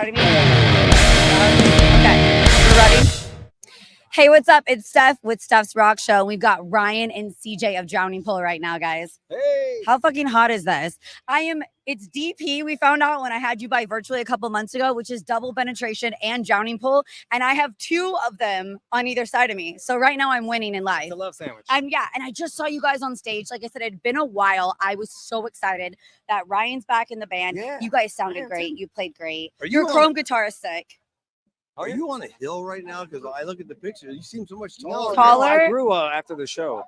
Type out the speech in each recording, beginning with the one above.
Okay, you ready? Hey, what's up? It's Steph with Steph's Rock Show. We've got Ryan and CJ of Drowning Pool right now, guys. Hey! How fucking hot is this? It's DP. We found out when I had you by virtually a couple months ago, which is double penetration and Drowning Pool. And I have two of them on either side of me. So right now I'm winning in life. It's a love sandwich. And I just saw you guys on stage. Like I said, it had been a while. I was so excited that Ryan's back in the band. Yeah, you guys sounded great. You played great. Are you Your chrome guitar is sick. Are you on a hill right now? Because I look at the picture, you seem so much taller. Taller? I grew after the show.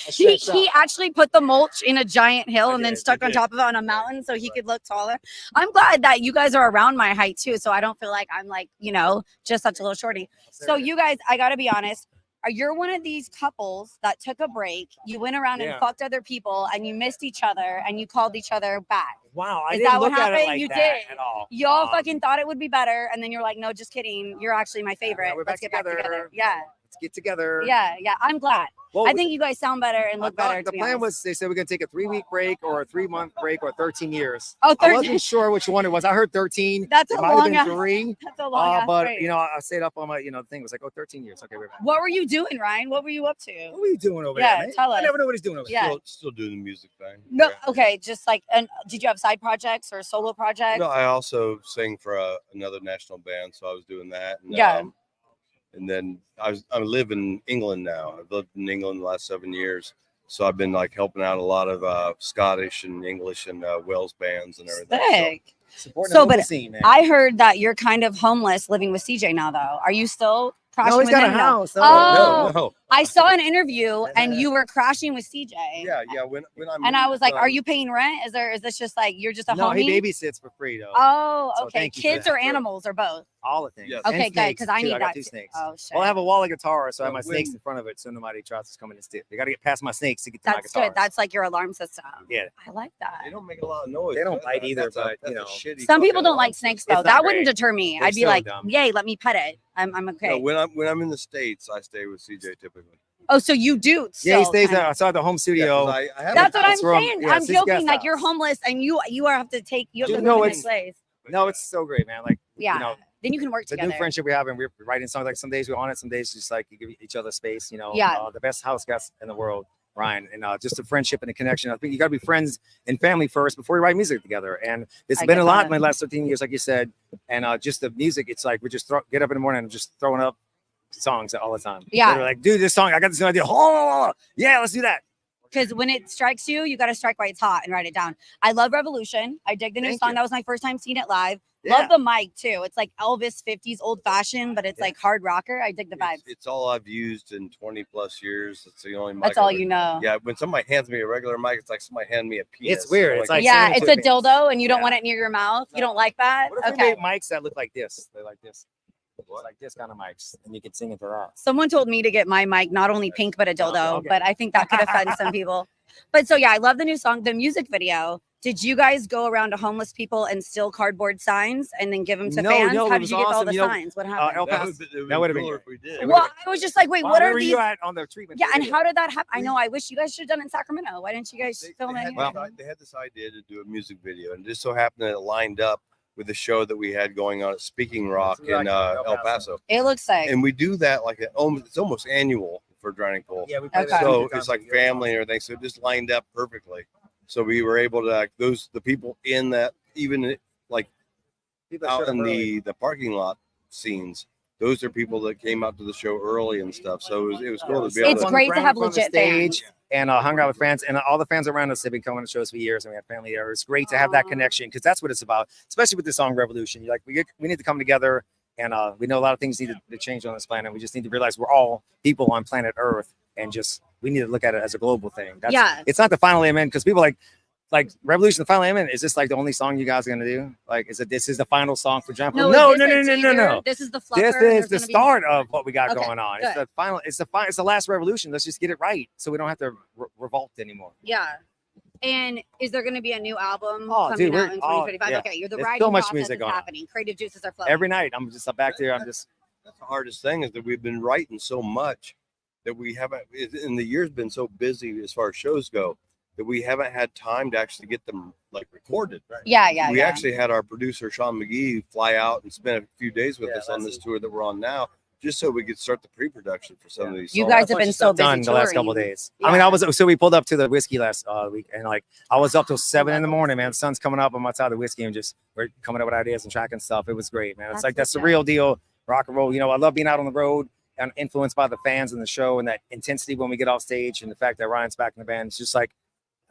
he actually put the mulch in a giant hill and then stuck on did. top of it on a mountain so he could look taller. I'm glad that you guys are around my height too, so I don't feel like I'm like, just such a little shorty. So you guys, I gotta be honest, you're one of these couples that took a break, you went around and fucked other people and you missed each other and you called each other back. Wow, I Is didn't that what look at it happened? like You that did. at all. Y'all fucking thought it would be better and then you're like, no, just kidding. You're actually my favorite. we're Let's back get back together. Yeah. Let's get together. Yeah. I'm glad. Well, I think you guys sound better and look better. The plan was they said we're going to take a 3-week break or a 3-month break or 13 years. Oh, 13. I wasn't sure which one it was. I heard 13. That's it a might long have ass. been 3. That's a long ass but break. I stayed up on my the thing was like 13 years. Okay, we're back. What were you doing, Ryan? What were you up to? What are you doing over Yeah, there, man? tell us. I never know what he's doing over Yeah. Still doing the music thing. No, Yeah. okay, just like, and did you have side projects or solo projects? No, I also sing for another national band, so I was doing that. And, Yeah. And then I live in England now. I've lived in England the last 7 years, so I've been like helping out a lot of Scottish and English and Wales bands and everything. Sick. Supporting So, the local but scene, man. I heard that you're kind of homeless living with CJ now, though. Are you still crashing No, he's with got a him? No. house. Oh. No. I saw an interview and you were crashing with CJ. Yeah. When I'm And I was like, are you paying rent? Is this just like, you're just a No, homie? he babysits for free though. Oh, So okay. thank you for Kids that. or animals or both? All the things. Yes. And Okay, good, snakes, because I too. need got that 2 too. snakes. Oh, shit. Well, I have a wall of guitar, so I have my When- snakes in front of it, so nobody tries to come in and steal. They got to get past my snakes to get to my That's guitar. good. That's like your alarm system. Yeah. I like that. They don't make a lot of noise. They don't bite either, That's a but, shitty Some people fucking don't alarm like snakes system. though. It's not That wouldn't great. deter me. They're I'd be so like, dumb. yay, let me pet it. I'm okay. No, when I'm in the States, I stay with CJ typically. Oh, so you do? Yeah, he still stays kinda- outside the home Yeah, studio. 'cause I have That's a- what I'm That's where I'm- saying. yeah, I'm it's his joking. guest Like you're house. homeless and you have to take you have Dude, to no, live in it's- a place. No, it's so great, man. Like, Yeah. Then you can work the together. new friendship we have, and we're writing songs. Like some days we're on it, some days just like you give each other space. Yeah. The best house guest in the world, Ryan, and just the friendship and the connection. I think you got to be friends and family first before you write music together. And it's I been get a lot that. in the last 13 years, like you said. And just the music, it's like we just get up in the morning and just throwing up songs all the time. Yeah. They're like, dude, this song, I got this new idea. Oh, yeah, let's do that. Because when it strikes you, you got to strike while it's hot and write it down. I love Revolution. I dig the new Thank song. you. That was my first time seeing it live. Yeah. Love the mic too. It's like Elvis 50s old fashioned, but it's like hard rocker. I dig the vibes. It's all I've used in 20 plus years. It's the only mic. That's all I've- you know. Yeah, when somebody hands me a regular mic, it's like somebody handing me a penis. It's weird. I'm It's like Yeah, singing it's to a the dildo and you don't Yeah. want it near your mouth. You don't like that? What if Okay. we made mics that look like this? They're like this. It's like this kind of mics, and you can sing into that. Someone told me to get my mic not only pink but a dildo, okay. but I think that could offend some people. But so yeah, I love the new song, the music video. Did you guys go around to homeless people and steal cardboard signs and then give them to No, fans? no, How it did was you get all awesome. the You know, signs? What happened? El That Paso. that would've been cooler good. if we did. Well, I was just like, wait, what Where are were these? you at on the treatment? Yeah, and video? how did that happen? I know. I wish you guys should have done it in Sacramento. Why didn't you guys film it? had here? this- they had this idea to do a music video, and it just so happened that it lined up with the show that we had going on at Speaking Rock in El Paso. It looks sick. And we do that like it's almost annual for Drowning Pool. Yeah, we played Okay. that So 2 times it's like a year. family and everything. So it just lined up perfectly. So we were able to like the people in that, even like People out showed up in early. the parking lot scenes. Those are people that came out to the show early and stuff. So it was cool to be able It's to. great to have From the legit stage fans. and hung out with fans, and all the fans around us have been coming to shows for years, and we have family there. It's great to have that Aw. connection because that's what it's about, especially with the song Revolution. You're like, we need to come together, and we know a lot of things need to change on this planet. We just need to realize we're all people on planet Earth, and just we need to look at it as a global thing. Yeah. It's not the final amen because people like Revolution, the final amen. Is this like the only song you guys are gonna do? Like, this is the final song for Jump? No, No. is this a teaser? This is the fluffer. This There's is the gonna be- start of what we got Okay, going on. It's good. the final. It's the last revolution. Let's just get it right, so we don't have to revolt anymore. Yeah. And is there going to be a new album Oh, coming dude, out in 2025? yeah. Okay, you're the There's writing so much process music is going on. happening. Creative juices are flowing. Every night, I'm just back there. I'm just That's the hardest thing is that we've been writing so much that we haven't. And the year's been so busy as far as shows go that we haven't had time to actually get them like recorded. Yeah. We actually had our producer Sean McGee fly out and spend a few days with us on this tour that we're on now, just so we could start the pre-production for some of these songs. You guys have been so busy done the last couple of touring. days. I mean, so we pulled up to the whiskey last week, and like I was up till 7 in the morning, man. The sun's coming up. I'm outside the whiskey and just we're coming up with ideas and tracking stuff. It was great, man. It's like that's the real deal, rock and roll. You know, I love being out on the road and influenced by the fans and the show and that intensity when we get off stage and the fact that Ryan's back in the band. It's just like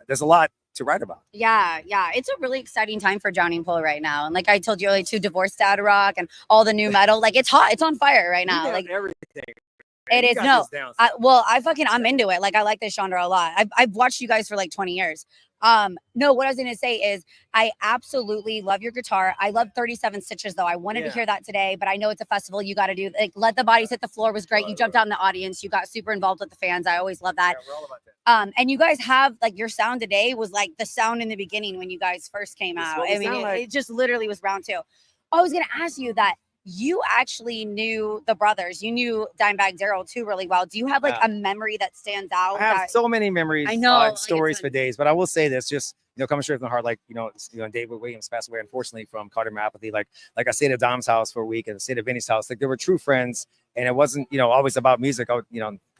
there's a lot to write about. Yeah. It's a really exciting time for Drowning Pool right now. And like I told you earlier, too, Divorced Dad Rock and all the new metal. Like it's hot. It's on fire right now. Like everything. It is. No, I'm into it. Like I like this genre a lot. I've watched you guys for like 20 years. No, what I was going to say is I absolutely love your guitar. I love 37 Stitches though. I wanted to hear that today, but I know it's a festival. You got to do like Let the Bodies Hit the Floor was great. You jumped out in the audience. You got super involved with the fans. I always love that. Yeah, we're all about that. And you guys have like your sound today was like the sound in the beginning when you guys first came out. I mean, it just literally was round two. I was going to ask you that you actually knew the brothers. You knew Dimebag Darrell too really well. Do you have like a memory that stands out? I have so many memories. I know, stories for days, but I will say this, just coming straight from the heart, like David Williams passed away unfortunately from cardiomyopathy. Like I stayed at Dom's house for a week and I stayed at Vinny's house. Like they were true friends, and it wasn't always about music. I would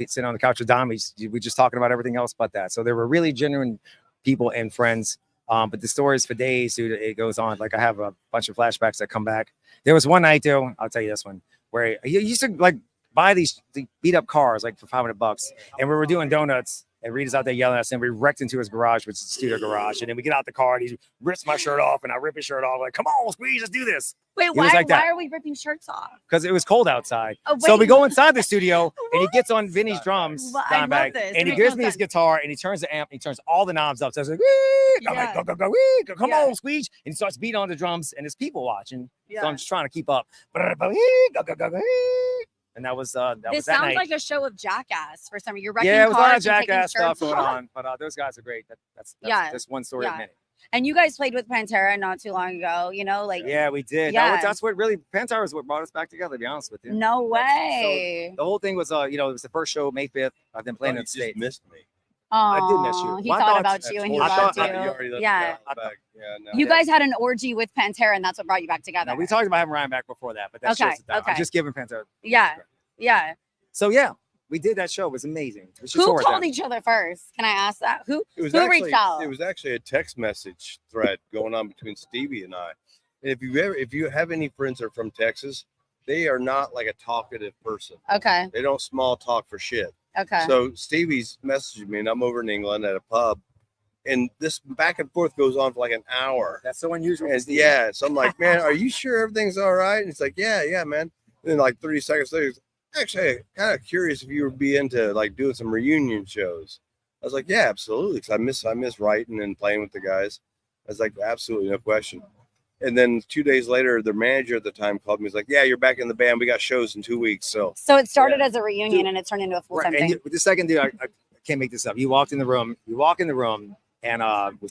sitting on the couch with Dom, we just talking about everything else but that. So they were really genuine people and friends. But the stories for days, dude, it goes on. Like I have a bunch of flashbacks that come back. There was one night, though, I'll tell you this one, where he used to like buy these beat up cars like for $500, and we were doing donuts, and Rita's out there yelling at us, and we wrecked into his garage, which is a studio garage, and then we get out the car, and he rips my shirt off, and I rip his shirt off, like, come on, Squeeze, let's do this. Wait, why are we ripping shirts off? Because it was cold outside. Oh, so we go inside the studio, and he gets on Vinny's drums, I love this. and he gives me his guitar, and he turns the amp, and he turns all the knobs up. So I was like, I'm like, go, come on, Squeeze. And he starts beating on the drums, and there's people watching. So I'm just trying to keep up. And that was that this was that sounds night. like a show of Jackass for some. You're wrecking it was a lot of cars and Jackass taking stuff shirts going off. on, but those guys are great. That's just one story a minute. And you guys played with Pantera not too long ago, yeah, we did. Yeah. That's what really Pantera is what brought us back together, to be honest with you. No way. So the whole thing was it was the first show, May 5th. I've been playing in the You States. missed me. I did miss you. He Well, I thought thought- about you and he I loved thought you. you already left Yeah. me back. Yeah, no. You guys had an orgy with Pantera, and that's what brought you back together. No, we talked about having Ryan back before that, but that's just Okay. I'm just giving Pantera. Yeah. So yeah, we did that show. It was amazing. Who called each other first? Can I ask that? Who reached out? It was actually a text message thread going on between Stevie and I. And if you have any friends that are from Texas, they are not like a talkative person. Okay. They don't small talk for shit. Okay. So Stevie's messaging me, and I'm over in England at a pub, and this back and forth goes on for like an hour. That's so unusual. And yeah, so I'm like, man, are you sure everything's all right? And it's like, yeah, man. And then like 30 seconds later, actually, kind of curious if you would be into like doing some reunion shows. I was like, yeah, absolutely, because I miss writing and playing with the guys. I was like, absolutely, no question. And then 2 days later, their manager at the time called me. He's like, yeah, you're back in the band. We got shows in 2 weeks. So it started as a reunion and it turned into a full-time thing. And the second dude, I can't make this up. You walk in the room, and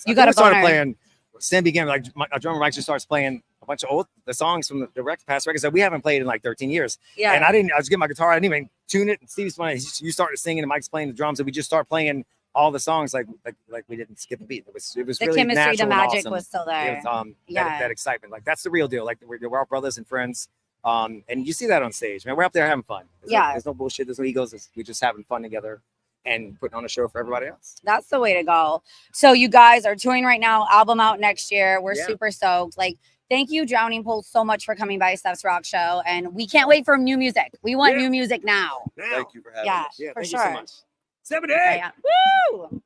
you got to started playing. Sam began like our drummer Mike just starts playing a bunch of the songs from the past records that we haven't played in like 13 years. Yeah. And I was getting my guitar. I didn't even tune it. And Steve's playing. You started singing and Mike's playing the drums, and we just start playing all the songs like we didn't skip a beat. It was the really chemistry, natural the magic and awesome. was still there. It was, that excitement. Like that's the real deal. Like we're all brothers and friends. And you see that on stage, man. We're up there having fun. There's no bullshit. There's no egos. We're just having fun together and putting on a show for everybody else. That's the way to go. So you guys are touring right now, album out next year. We're super stoked. Like, thank you, Drowning Pool, so much for coming by Stefs Rock Show. And we can't wait for new music. We want new music now. thank you for having us. Yeah, for thank sure. you so much. 7 to 8. Woo!